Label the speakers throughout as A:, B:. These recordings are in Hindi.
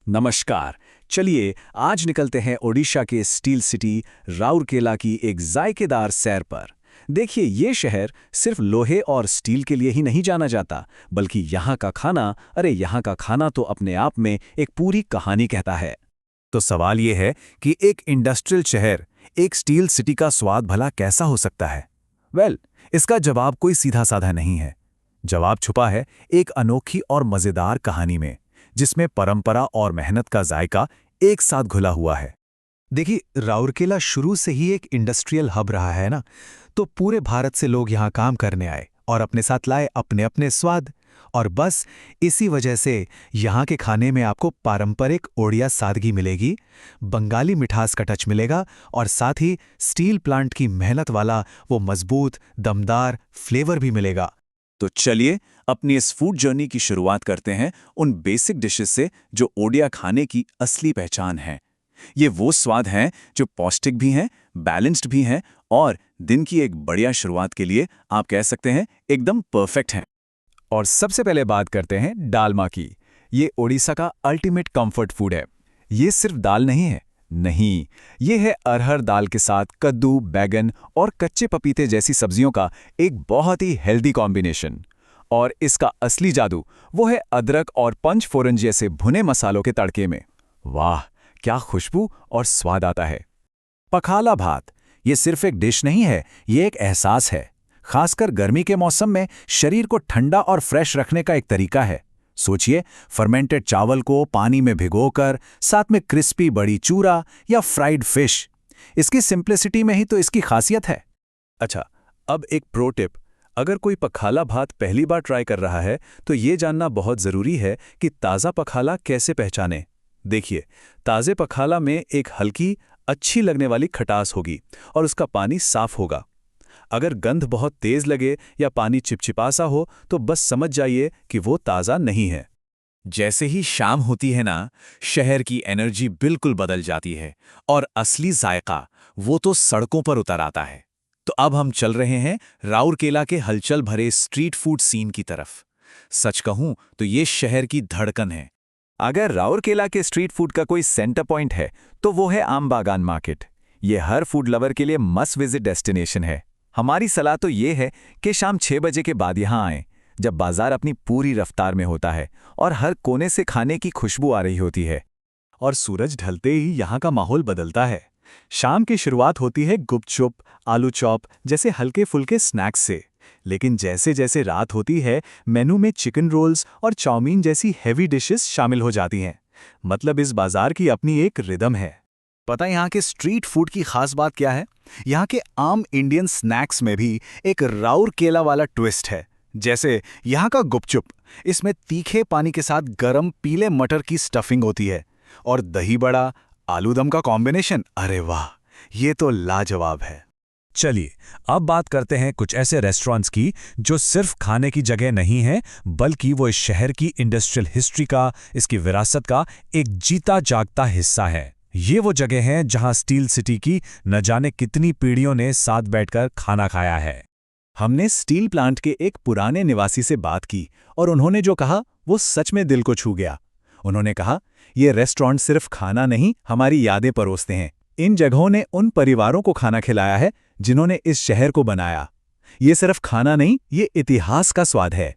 A: नमस्कार। चलिए आज निकलते हैं ओडिशा के स्टील सिटी राउरकेला की एक जायकेदार सैर पर। देखिए, ये शहर सिर्फ लोहे और स्टील के लिए ही नहीं जाना जाता, बल्कि यहाँ का खाना तो अपने आप में एक पूरी कहानी कहता है।
B: तो सवाल ये है कि एक इंडस्ट्रियल शहर, एक स्टील सिटी का स्वाद भला कैसा हो सकता है? इसका जवाब कोई सीधा साधा नहीं है। जवाब छुपा है एक अनोखी और मजेदार कहानी में, जिसमें परंपरा और मेहनत का जायका एक साथ घुला हुआ है।
C: देखिए, राउरकेला शुरू से ही एक इंडस्ट्रियल हब रहा है ना, तो पूरे भारत से लोग यहाँ काम करने आए और अपने साथ लाए अपने अपने स्वाद। और बस इसी वजह से यहाँ के खाने में आपको पारंपरिक ओडिया सादगी मिलेगी, बंगाली मिठास का टच मिलेगा और साथ ही स्टील प्लांट की मेहनत वाला वो मजबूत दमदार फ्लेवर भी मिलेगा।
B: तो चलिए अपनी इस फूड जर्नी की शुरुआत करते हैं उन बेसिक डिशेस से जो ओडिया खाने की असली पहचान है। ये वो स्वाद हैं जो पौष्टिक भी हैं, बैलेंस्ड भी हैं और दिन की एक बढ़िया शुरुआत के लिए आप कह सकते हैं एकदम परफेक्ट हैं।
A: और सबसे पहले बात करते हैं डालमा की। ये ओडिशा का अल्टीमेट कंफर्ट फूड है। ये सिर्फ दाल नहीं है, नहीं, ये है अरहर दाल के साथ कद्दू, बैगन और कच्चे पपीते जैसी सब्जियों का एक बहुत ही हेल्दी कॉम्बिनेशन। और इसका असली जादू वो है अदरक और पंचफोरन जैसे भुने मसालों के तड़के में। वाह, क्या खुशबू और स्वाद आता है।
B: पखाला भात ये सिर्फ एक डिश नहीं है, ये एक एहसास है। खासकर गर्मी के मौसम में शरीर को ठंडा और फ्रेश रखने का एक तरीका है। सोचिए, फर्मेंटेड चावल को पानी में भिगोकर साथ में क्रिस्पी बड़ी चूरा या फ्राइड फिश। इसकी सिंप्लिसिटी में ही तो इसकी खासियत है।
A: अच्छा, अब एक प्रो टिप। अगर कोई पखाला भात पहली बार ट्राई कर रहा है तो ये जानना बहुत ज़रूरी है कि ताज़ा पखाला कैसे पहचानें। देखिए, ताज़े पखाला में एक हल्की, अच्छी लगने वाली खटास होगी और उसका पानी साफ होगा। अगर गंध बहुत तेज लगे या पानी चिपचिपा सा हो तो बस समझ जाइए कि वो ताज़ा नहीं है।
B: जैसे ही शाम होती है ना, शहर की एनर्जी बिल्कुल बदल जाती है और असली जायका वो तो सड़कों पर उतर आता है। तो अब हम चल रहे हैं राउरकेला के हलचल भरे स्ट्रीट फूड सीन की तरफ। सच कहूं तो ये शहर की धड़कन है।
A: अगर राउरकेला के स्ट्रीट फूड का कोई सेंटर पॉइंट है तो वो है आम बागान मार्केट। ये हर फूड लवर के लिए मस्ट विजिट डेस्टिनेशन है। हमारी सलाह तो ये है कि शाम 6 बजे के बाद यहाँ आएं, जब बाजार अपनी पूरी रफ्तार में होता है और हर कोने से खाने की खुशबू आ रही होती है।
B: और सूरज ढलते ही यहाँ का माहौल बदलता है। शाम की शुरुआत होती है गुपचुप, आलू चॉप जैसे हल्के फुल्के स्नैक्स से। लेकिन जैसे जैसे रात होती है, मेनू में चिकन रोल्स और चाउमीन जैसी हैवी डिशेस शामिल हो जाती हैं। मतलब इस बाजार की अपनी एक रिदम है।
C: पता है यहाँ के स्ट्रीट फूड की खास बात क्या है? यहाँ के आम इंडियन स्नैक्स में भी एक राउरकेला वाला ट्विस्ट है। जैसे यहाँ का गुपचुप, इसमें तीखे पानी के साथ गरम पीले मटर की स्टफिंग होती है और दही बड़ा आलू दम का कॉम्बिनेशन, अरे वाह, ये तो लाजवाब है।
B: चलिए अब बात करते हैं कुछ ऐसे रेस्टोरेंट्स की जो सिर्फ खाने की जगह नहीं है, बल्कि वो इस शहर की इंडस्ट्रियल हिस्ट्री का, इसकी विरासत का एक जीता जागता हिस्सा है। ये वो जगह है जहां स्टील सिटी की न जाने कितनी पीढ़ियों ने साथ बैठकर खाना खाया है।
A: हमने स्टील प्लांट के एक पुराने निवासी से बात की और उन्होंने जो कहा वो सच में दिल को छू गया। उन्होंने कहा, ये रेस्टोरेंट सिर्फ खाना नहीं, हमारी यादें परोसते हैं। इन जगहों ने उन परिवारों को खाना खिलाया है जिन्होंने इस शहर को बनाया। ये सिर्फ खाना नहीं, ये इतिहास का स्वाद है।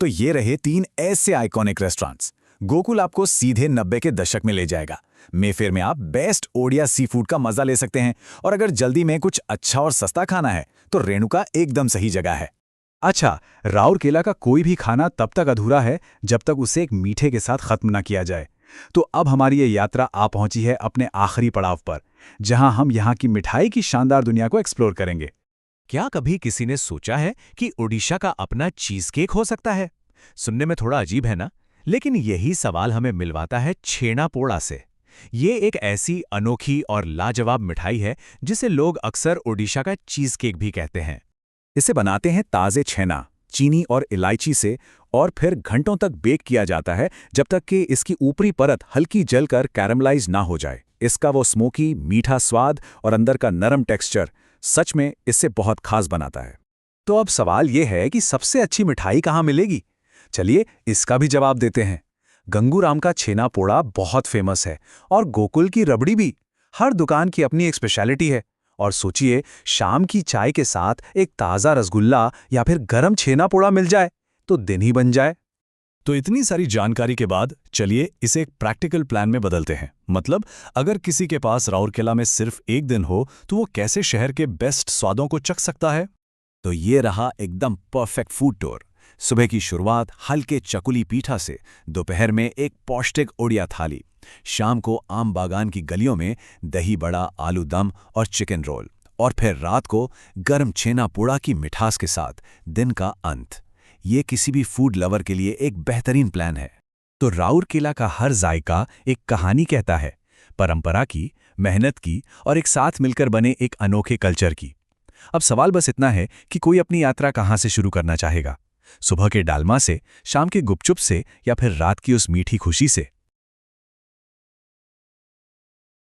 B: तो ये रहे 3 ऐसे आइकॉनिक रेस्टोरेंट्स। गोकुल आपको सीधे 90 के दशक में ले जाएगा। मेफेयर में आप बेस्ट ओडिया सी फूड का मजा ले सकते हैं। और अगर जल्दी में कुछ अच्छा और सस्ता खाना है तो रेणुका एकदम सही जगह है।
A: अच्छा, राउरकेला का कोई भी खाना तब तक अधूरा है जब तक उसे एक मीठे के साथ खत्म न किया जाए। तो अब हमारी ये यात्रा आ पहुंची है अपने आखिरी पड़ाव पर, जहां हम यहाँ की मिठाई की शानदार दुनिया को एक्सप्लोर करेंगे।
B: क्या कभी किसी ने सोचा है कि ओडिशा का अपना चीज केक हो सकता है? सुनने में थोड़ा अजीब है ना, लेकिन यही सवाल हमें मिलवाता है छेना पोड़ा से। ये एक ऐसी अनोखी और लाजवाब मिठाई है जिसे लोग अक्सर ओडिशा का चीज केक भी कहते हैं।
A: इसे बनाते हैं ताज़े छेना, चीनी और इलायची से और फिर घंटों तक बेक किया जाता है जब तक कि इसकी ऊपरी परत हल्की जलकर कैरमलाइज ना हो जाए। इसका वो स्मोकी मीठा स्वाद और अंदर का नरम टेक्सचर सच में इससे बहुत खास बनाता है। तो अब सवाल ये है कि सबसे अच्छी मिठाई कहाँ मिलेगी? चलिए इसका भी जवाब देते हैं।
C: गंगूराम का छेना पोड़ा बहुत फेमस है और गोकुल की रबड़ी भी। हर दुकान की अपनी एक स्पेशलिटी है। और सोचिए, शाम की चाय के साथ एक ताज़ा रसगुल्ला या फिर गरम छेना पोड़ा मिल जाए तो दिन ही बन जाए।
A: तो इतनी सारी जानकारी के बाद चलिए इसे एक प्रैक्टिकल प्लान में बदलते हैं। मतलब अगर किसी के पास राउरकेला में सिर्फ एक दिन हो तो वो कैसे शहर के बेस्ट स्वादों को चख सकता है।
B: तो ये रहा एकदम परफेक्ट फूड टूर। सुबह की शुरुआत हल्के चकुली पीठा से, दोपहर में एक पौष्टिक ओडिया थाली, शाम को आम बागान की गलियों में दही बड़ा, आलू दम और चिकन रोल, और फिर रात को गर्म छेना पोड़ा की मिठास के साथ दिन का अंत। ये किसी भी फूड लवर के लिए एक बेहतरीन प्लान है।
C: तो राउरकेला का हर जायका एक कहानी कहता है, परंपरा की, मेहनत की और एक साथ मिलकर बने एक अनोखे कल्चर की। अब सवाल बस इतना है कि कोई अपनी यात्रा कहाँ से शुरू करना चाहेगा। सुबह के डालमा से, शाम के गुपचुप से या फिर रात की उस मीठी खुशी से।